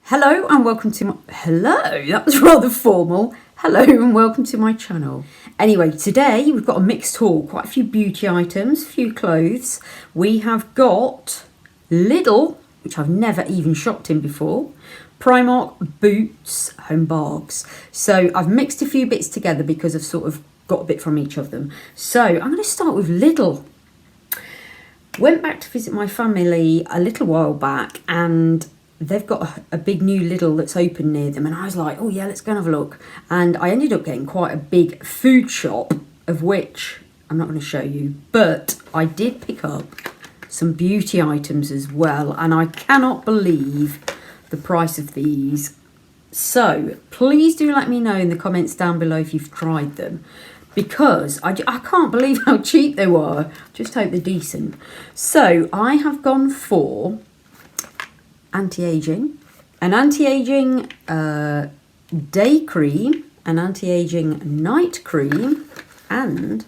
Hello and welcome to my... Hello, that was rather formal. Hello and welcome to my channel. Anyway, today we've got a mixed haul. Quite a few beauty items, a few clothes. We have got Lidl, which I've never even shopped in before. Primark, Boots, home bags. So I've mixed a few bits together because I've sort of got a bit from each of them. So I'm going to start with Lidl. Went back to visit my family a little while back and they've got a big new Lidl that's open near them, and I was like, oh yeah, let's go and have a look. And I ended up getting quite a big food shop, of which I'm not going to show you, but I did pick up some beauty items as well, and I cannot believe the price of these. So please do let me know in the comments down below if you've tried them, because I can't believe how cheap they were. Just hope they're decent. So I have gone for anti-aging, an anti-aging day cream, an anti-aging night cream, and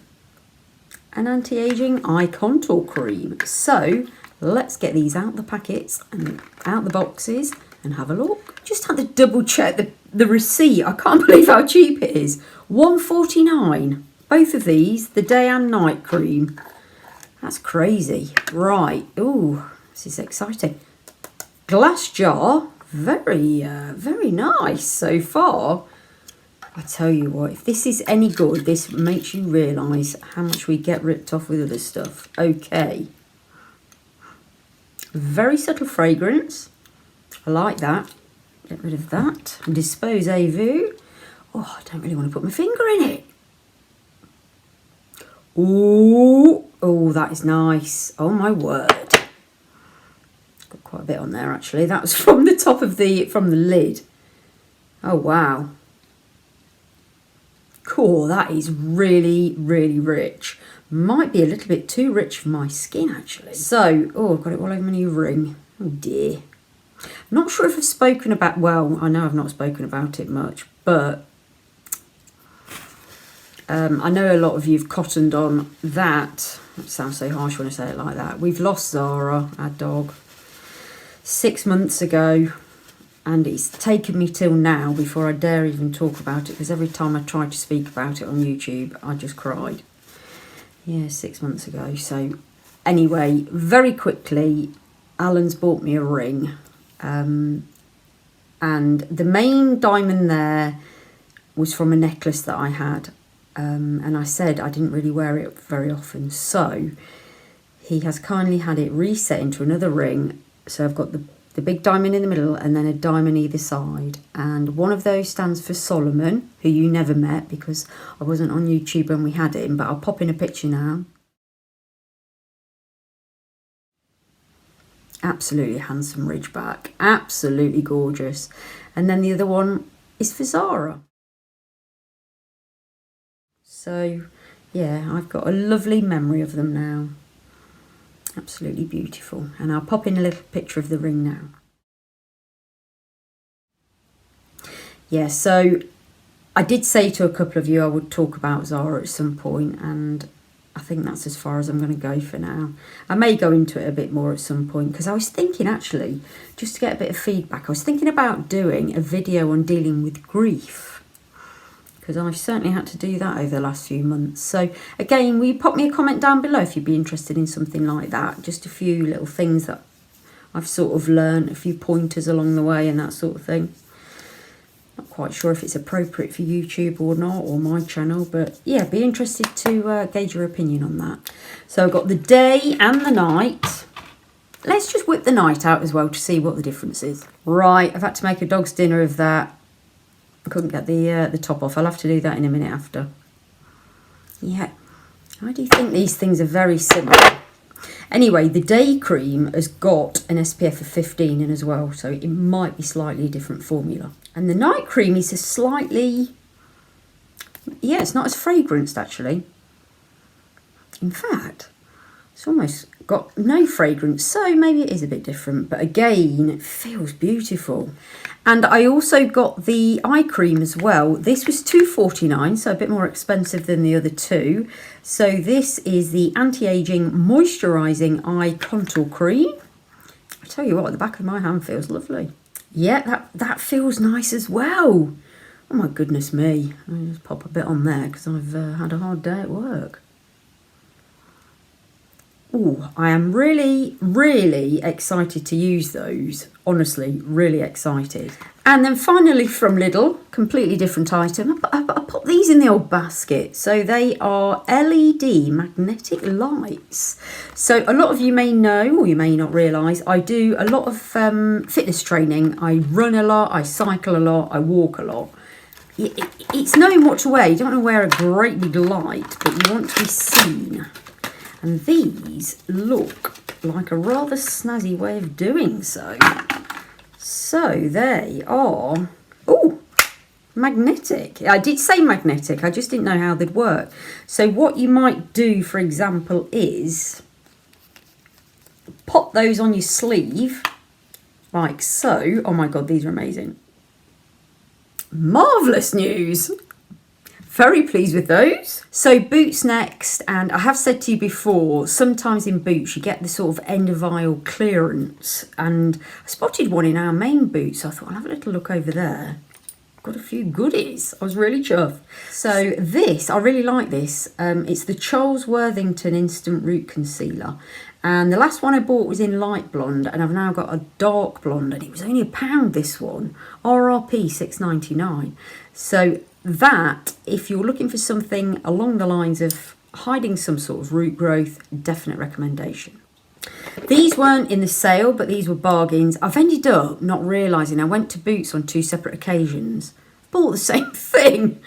an anti-aging eye contour cream. So let's get these out the packets and out the boxes and have a look. Just had to double check the receipt. I can't believe how cheap it is. £1.49, both of these, the day and night cream. That's crazy. Right, ooh, this is exciting. Glass jar, very nice so far. I tell you what, if this is any good, this makes you realise how much we get ripped off with other stuff. Okay. Very subtle fragrance. I like that. Get rid of that. And dispose à vous. Oh, I don't really want to put my finger in it. Ooh, oh, that is nice. Oh my word. Got quite a bit on there actually. That was from the top of from the lid. Oh wow. Cool, that is really rich. Might be a little bit too rich for my skin actually. So, oh, I've got it all over my new ring. Oh dear. Not sure if I've spoken about, well, I know I've not spoken about it much, but I know a lot of you have cottoned on that. It sounds so harsh when I say it like that. We've lost Zara, our dog, 6 months ago, and it's taken me till now before I dare even talk about it, because every time I try to speak about it on YouTube I just cried. Yeah, 6 months ago. So anyway, very quickly, Alan's bought me a ring, and the main diamond there was from a necklace that I had, and I said I didn't really wear it very often, so he has kindly had it reset into another ring. So I've got the big diamond in the middle and then a diamond either side. And one of those stands for Solomon, who you never met because I wasn't on YouTube when we had him, but I'll pop in a picture now. Absolutely handsome ridgeback. Absolutely gorgeous. And then the other one is for Zara. So, yeah, I've got a lovely memory of them now. Absolutely beautiful. And I'll pop in a little picture of the ring now. Yeah, so I did say to a couple of you I would talk about Zara at some point, and I think that's as far as I'm going to go for now. I may go into it a bit more at some point, because I was thinking actually, just to get a bit of feedback, I was thinking about doing a video on dealing with grief, because I've certainly had to do that over the last few months. So again, will you pop me a comment down below if you'd be interested in something like that? Just a few little things that I've sort of learned, a few pointers along the way and that sort of thing. Not quite sure if it's appropriate for YouTube or not, or my channel, but yeah, be interested to gauge your opinion on that. So I've got the day and the night. Let's just whip the night out as well to see what the difference is. Right, I've had to make a dog's dinner of that. I couldn't get the top off. I'll have to do that in a minute after. Yeah, I do think these things are very similar. Anyway, the day cream has got an SPF of 15 in as well, so it might be slightly a different formula. And the night cream is a slightly, yeah, it's not as fragranced actually. In fact, it's almost got no fragrance, so maybe it is a bit different, but again, it feels beautiful. And I also got the eye cream as well. This was £2.49, so a bit more expensive than the other two. So this is the anti-aging moisturising eye contour cream. I tell you what, the back of my hand feels lovely. Yeah, that feels nice as well. Oh my goodness me. I'll just pop a bit on there because I've had a hard day at work. Oh, I am really, really excited to use those. Honestly, really excited. And then finally from Lidl, completely different item. I put these in the old basket. So they are LED magnetic lights. So a lot of you may know, or you may not realise, I do a lot of fitness training. I run a lot, I cycle a lot, I walk a lot. It's knowing what to wear. You don't want to wear a great big light, but you want to be seen. And these look like a rather snazzy way of doing so. So they are, oh, magnetic. I did say magnetic, I just didn't know how they'd work. So what you might do, for example, is pop those on your sleeve, like so. Oh my God, these are amazing. Marvellous news. Very pleased with those. So boots next, and I have said to you before, sometimes in boots you get the sort of end of aisle clearance, and I spotted one in our main boots, so I thought I'll have a little look over there. Got a few goodies. I was really chuffed. So this, I really like this. It's the Charles Worthington Instant Root Concealer. And the last one I bought was in light blonde, and I've now got a dark blonde, and it was only £1, this one. RRP $6.99. So that, if you're looking for something along the lines of hiding some sort of root growth, definite recommendation. These weren't in the sale, but these were bargains. I've ended up not realising I went to Boots on 2 separate occasions. Bought the same thing.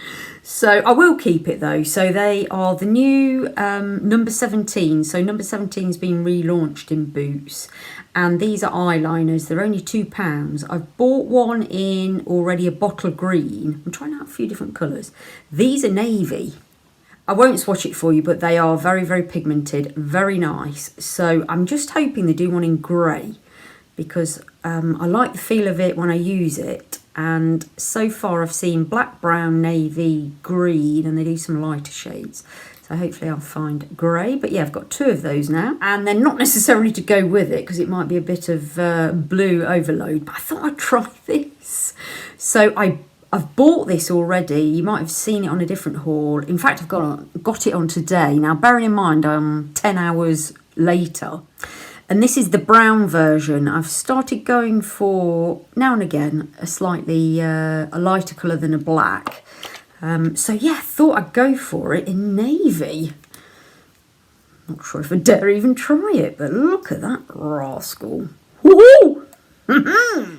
So I will keep it though. So they are the new number 17. So number 17 has been relaunched in Boots. And these are eyeliners. They're only £2. I've bought one in already a bottle green. I'm trying out a few different colours. These are navy. I won't swatch it for you, but they are very, very pigmented, very nice. So I'm just hoping they do one in grey, because I like the feel of it when I use it. And so far I've seen black, brown, navy, green, and they do some lighter shades. So hopefully I'll find grey. But yeah, I've got 2 of those now. And they're not necessarily to go with it, because it might be a bit of blue overload. But I thought I'd try this. So I've bought this already. You might have seen it on a different haul. In fact, I've got it on today. Now, bearing in mind I'm 10 hours later. And this is the brown version. I've started going for, now and again, a slightly a lighter colour than a black. So yeah, thought I'd go for it in navy. Not sure if I dare even try it, but look at that rascal. Woo-hoo!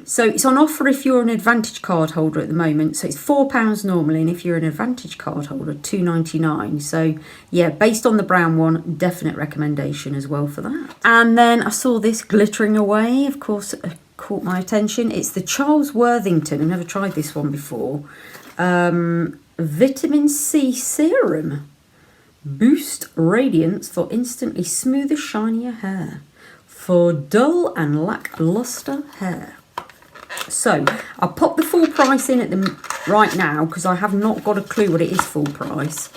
So it's on offer if you're an Advantage card holder at the moment. So it's £4 normally, and if you're an Advantage card holder, £2.99. So yeah, based on the brown one, definite recommendation as well for that. And then I saw this glittering away. Of course, it caught my attention. It's the Charles Worthington. I've never tried this one before. Vitamin C serum. Boost radiance for instantly smoother, shinier hair. For dull and lackluster hair. So I'll pop the full price in at the right now, because I have not got a clue what it is full price.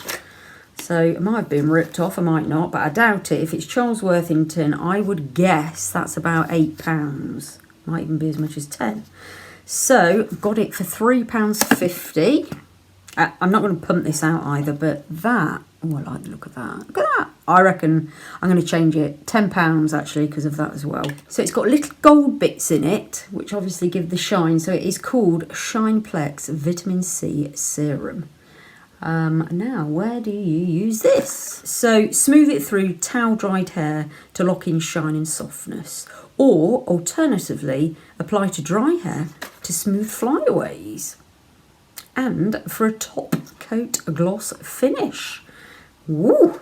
So it might have been ripped off, I might not, but I doubt it. If it's Charles Worthington, I would guess that's about £8. Might even be as much as 10. So got it for £3.50. I'm not going to pump this out either, but that, oh, I like the look of that. Look at that. I reckon I'm going to change it. £10 actually, because of that as well. So it's got little gold bits in it, which obviously give the shine. So it is called Shineplex Vitamin C Serum. Now, where do you use this? So smooth it through towel dried hair to lock in shine and softness. Or alternatively, apply to dry hair to smooth flyaways. And for a top coat gloss finish. Woo!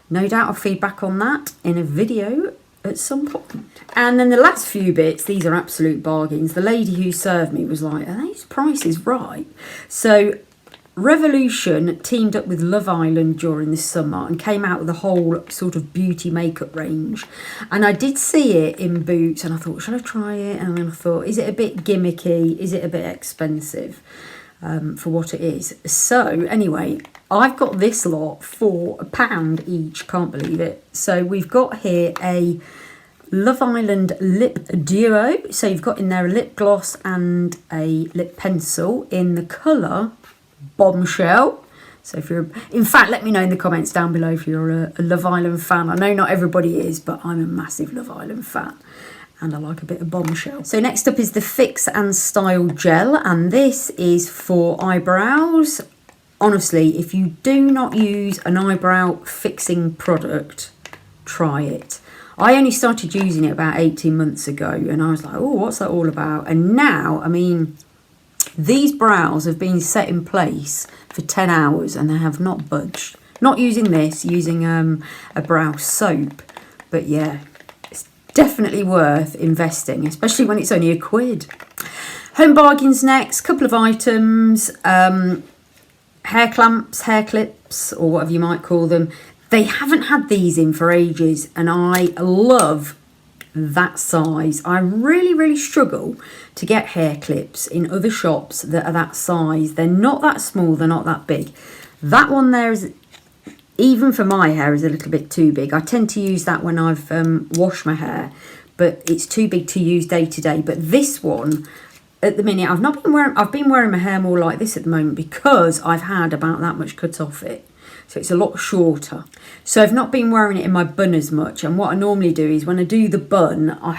No doubt I'll feedback on that in a video at some point. And then the last few bits, these are absolute bargains. The lady who served me was like, are these prices right? So Revolution teamed up with Love Island during the summer and came out with a whole sort of beauty makeup range. And I did see it in Boots, and I thought, shall I try it? And then I thought, is it a bit gimmicky? Is it a bit expensive for what it is? So anyway, I've got this lot for £1 each. Can't believe it. So we've got here a Love Island Lip Duo. So you've got in there a lip gloss and a lip pencil in the colour Bombshell. So if you're, in fact, let me know in the comments down below if you're a Love Island fan. I know not everybody is, but I'm a massive Love Island fan. And I like a bit of Bombshell. So next up is the Fix and Style Gel. And this is for eyebrows. Honestly, if you do not use an eyebrow fixing product, try it. I only started using it about 18 months ago. And I was like, oh, what's that all about? And now, I mean, these brows have been set in place for 10 hours and they have not budged. Not using this, using a brow soap. But yeah, it's definitely worth investing, especially when it's only £1. Home bargains next, couple of items. Hair clamps, hair clips, or whatever you might call them. They haven't had these in for ages and I love that size. I really struggle to get hair clips in other shops that are that size. They're not that small, they're not that big. That one there is, even for my hair, is a little bit too big. I tend to use that when I've washed my hair, but it's too big to use day to day. But this one, at the minute, I've been wearing my hair more like this at the moment because I've had about that much cut off it. So it's a lot shorter. So I've not been wearing it in my bun as much. And what I normally do is when I do the bun, I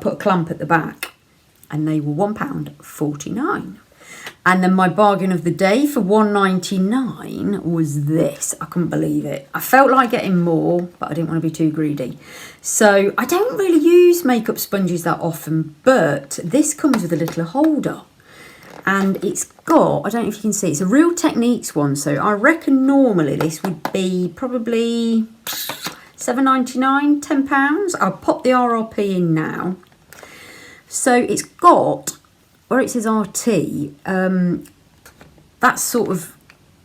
put a clamp at the back and they were £1.49. And then my bargain of the day for £1.99 was this. I couldn't believe it. I felt like getting more, but I didn't want to be too greedy. So I don't really use makeup sponges that often, but this comes with a little holder. And it's got, I don't know if you can see, it's a Real Techniques one. So I reckon normally this would be probably $7.99, £10. I'll pop the RRP in now. So it's got, where it says RT, that's sort of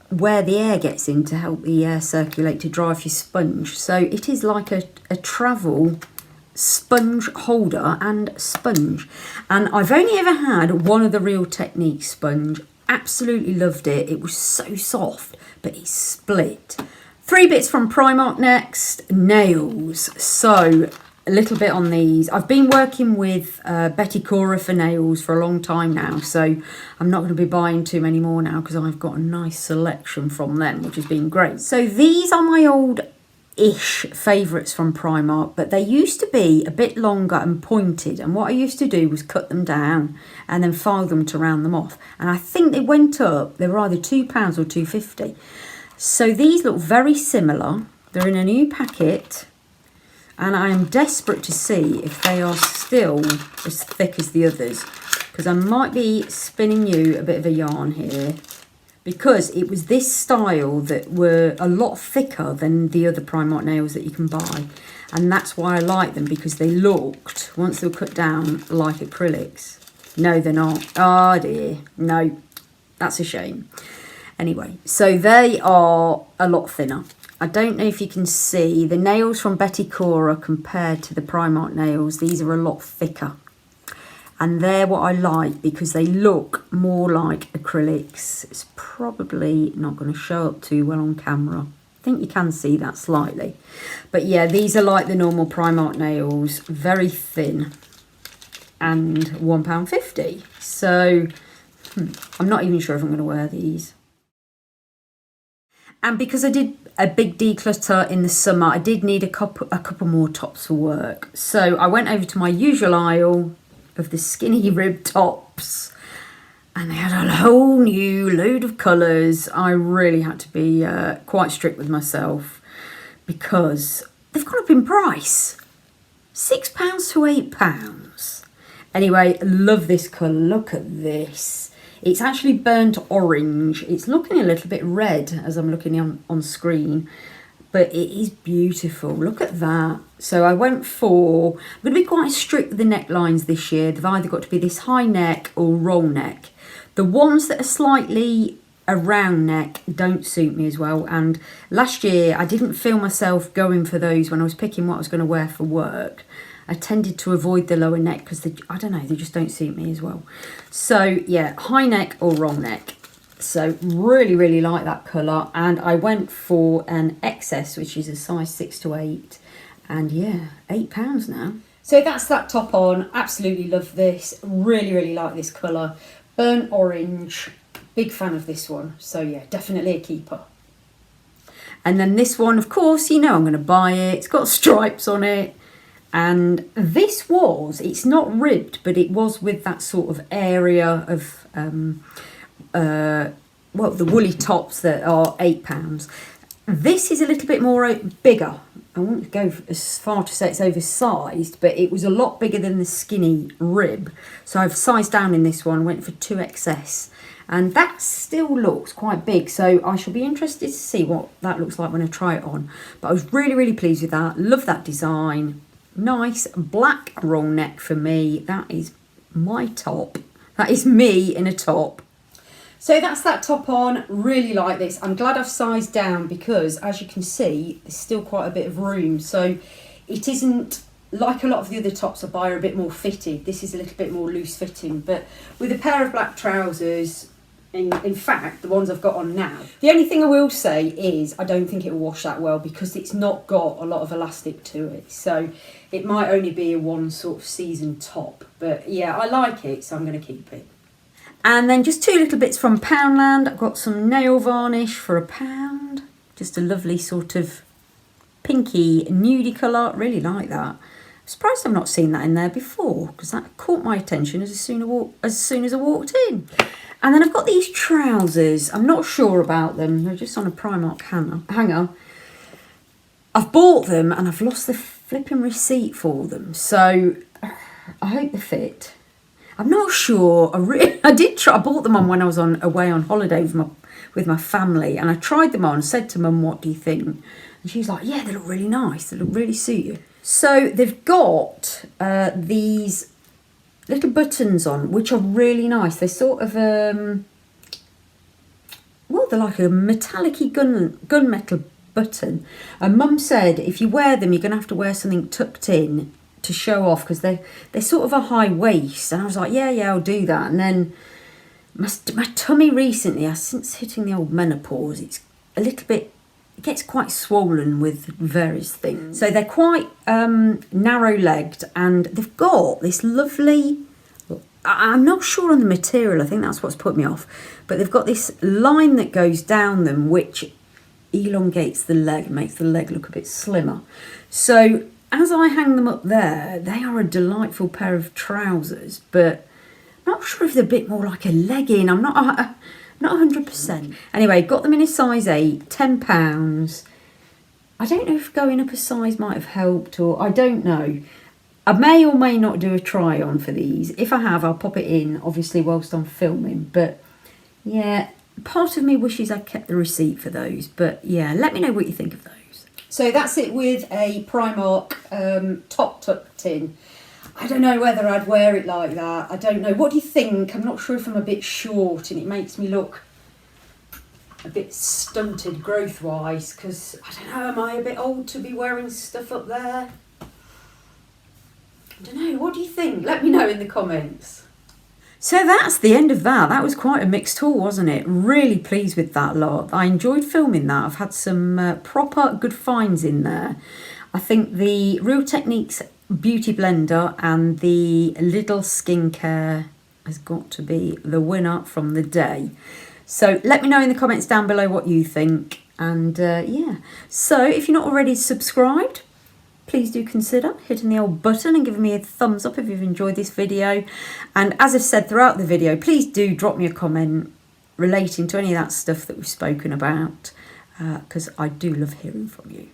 where the air gets in to help the air circulate to dry off your sponge. So it is like a travel sponge holder and sponge. And I've only ever had one of the Real Techniques sponge. Absolutely loved it. It was so soft, but it split. 3 bits from Primark next. Nails. So a little bit on these. I've been working with Betty Cora for nails for a long time now, so I'm not going to be buying too many more now because I've got a nice selection from them, which has been great. So these are my old-ish favourites from Primark, but they used to be a bit longer and pointed, and what I used to do was cut them down and then file them to round them off, and I think they went up. They were either £2 or £2.50. So these look very similar. They're in a new packet. And I am desperate to see if they are still as thick as the others. Because I might be spinning you a bit of a yarn here. Because it was this style that were a lot thicker than the other Primark nails that you can buy. And that's why I like them. Because they looked, once they were cut down, like acrylics. No, they're not. Oh dear. No, that's a shame. Anyway, so they are a lot thinner. I don't know if you can see the nails from Betty Cora compared to the Primark nails. These are a lot thicker. And they're what I like because they look more like acrylics. It's probably not going to show up too well on camera. I think you can see that slightly. But yeah, these are like the normal Primark nails. Very thin. And £1.50. So I'm not even sure if I'm going to wear these. And because I did a big declutter in the summer, I did need a couple more tops for work. So I went over to my usual aisle of the skinny rib tops. And they had a whole new load of colours. I really had to be quite strict with myself because they've gone up in price. £6 to £8. Anyway, love this colour. Look at this. It's actually burnt orange. It's looking a little bit red as I'm looking on screen. But it is beautiful. Look at that. So I went for... I'm going to be quite strict with the necklines this year. They've either got to be this high neck or roll neck. The ones that are slightly a round neck don't suit me as well. And last year I didn't feel myself going for those when I was picking what I was going to wear for work. I tended to avoid the lower neck because, I don't know, they just don't suit me as well. So, yeah, high neck or roll neck. So, really like that colour. And I went for an XS, which is a size 6 to 8. And, yeah, £8 now. So that's that top on. Absolutely love this. Really, really like this colour. Burnt orange. Big fan of this one. So yeah, definitely a keeper. And then this one, of course, you know I'm going to buy it. It's got stripes on it. And this was, it's not ribbed, but it was with that sort of area of, well, the woolly tops that are £8. This is a little bit more bigger. I won't go as far to say it's oversized, but it was a lot bigger than the skinny rib. So I've sized down in this one, went for 2XS. And that still looks quite big, so I shall be interested to see what that looks like when I try it on. But I was really, really pleased with that. Love that design. Nice black roll neck for me. That is my top. That is me in a top. So that's that top on. Really like this. I'm glad I've sized down because, as you can see, there's still quite a bit of room. So it isn't like a lot of the other tops I buy are a bit more fitted. This is a little bit more loose fitting. But with a pair of black trousers, in fact, the ones I've got on now, the only thing I will say is I don't think it will wash that well because it's not got a lot of elastic to it. So it might only be a one sort of season top. But yeah, I like it, so I'm going to keep it. And then just two little bits from Poundland. I've got some nail varnish for £1. Just a lovely sort of pinky nudie colour. Really like that. I'm surprised I've not seen that in there before because that caught my attention as soon as I walked in. And then I've got these trousers. I'm not sure about them. They're just on a Primark hanger. I've bought them and I've lost the flipping receipt for them. So I hope they fit. I'm not sure. I did try. I bought them on when I was away on holiday with my family, and I tried them on. Said to Mum, "What do you think?" And she was like, "Yeah, they look really nice. They look really suit you." So they've got these little buttons on, which are really nice. They're sort of well, they're like a metallic-y gunmetal button. And Mum said if you wear them, you're going to have to wear something tucked in to show off because they're sort of a high waist. And I was like, yeah, I'll do that. And then my tummy recently, since hitting the old menopause, it's a little bit, it gets quite swollen with various things. So they're quite narrow-legged, and they've got this lovely, I'm not sure on the material, I think that's what's put me off, but they've got this line that goes down them which elongates the leg, makes the leg look a bit slimmer. So as I hang them up there, they are a delightful pair of trousers, but I'm not sure if they're a bit more like a legging. I'm not 100%. Anyway, got them in a size 8, £10. I don't know if going up a size might have helped, or I don't know. I may or may not do a try on for these. If I have, I'll pop it in, obviously, whilst I'm filming. But yeah, part of me wishes I'd kept the receipt for those. But yeah, let me know what you think of those. So that's it with a Primark top tucked in. I don't know whether I'd wear it like that. I don't know. What do you think? I'm not sure if I'm a bit short and it makes me look a bit stunted growth-wise because, I don't know, am I a bit old to be wearing stuff up there? I don't know. What do you think? Let me know in the comments. So that's the end of that. That was quite a mixed haul, wasn't it? Really pleased with that lot. I enjoyed filming that. I've had some proper good finds in there. I think the Real Techniques Beauty Blender and the Lidl Skincare has got to be the winner from the day. So let me know in the comments down below what you think. And yeah, so if you're not already subscribed, please do consider hitting the old button and giving me a thumbs up if you've enjoyed this video. And as I've said throughout the video, please do drop me a comment relating to any of that stuff that we've spoken about, because I do love hearing from you.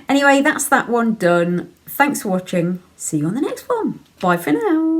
Anyway, that's that one done. Thanks for watching. See you on the next one. Bye for now.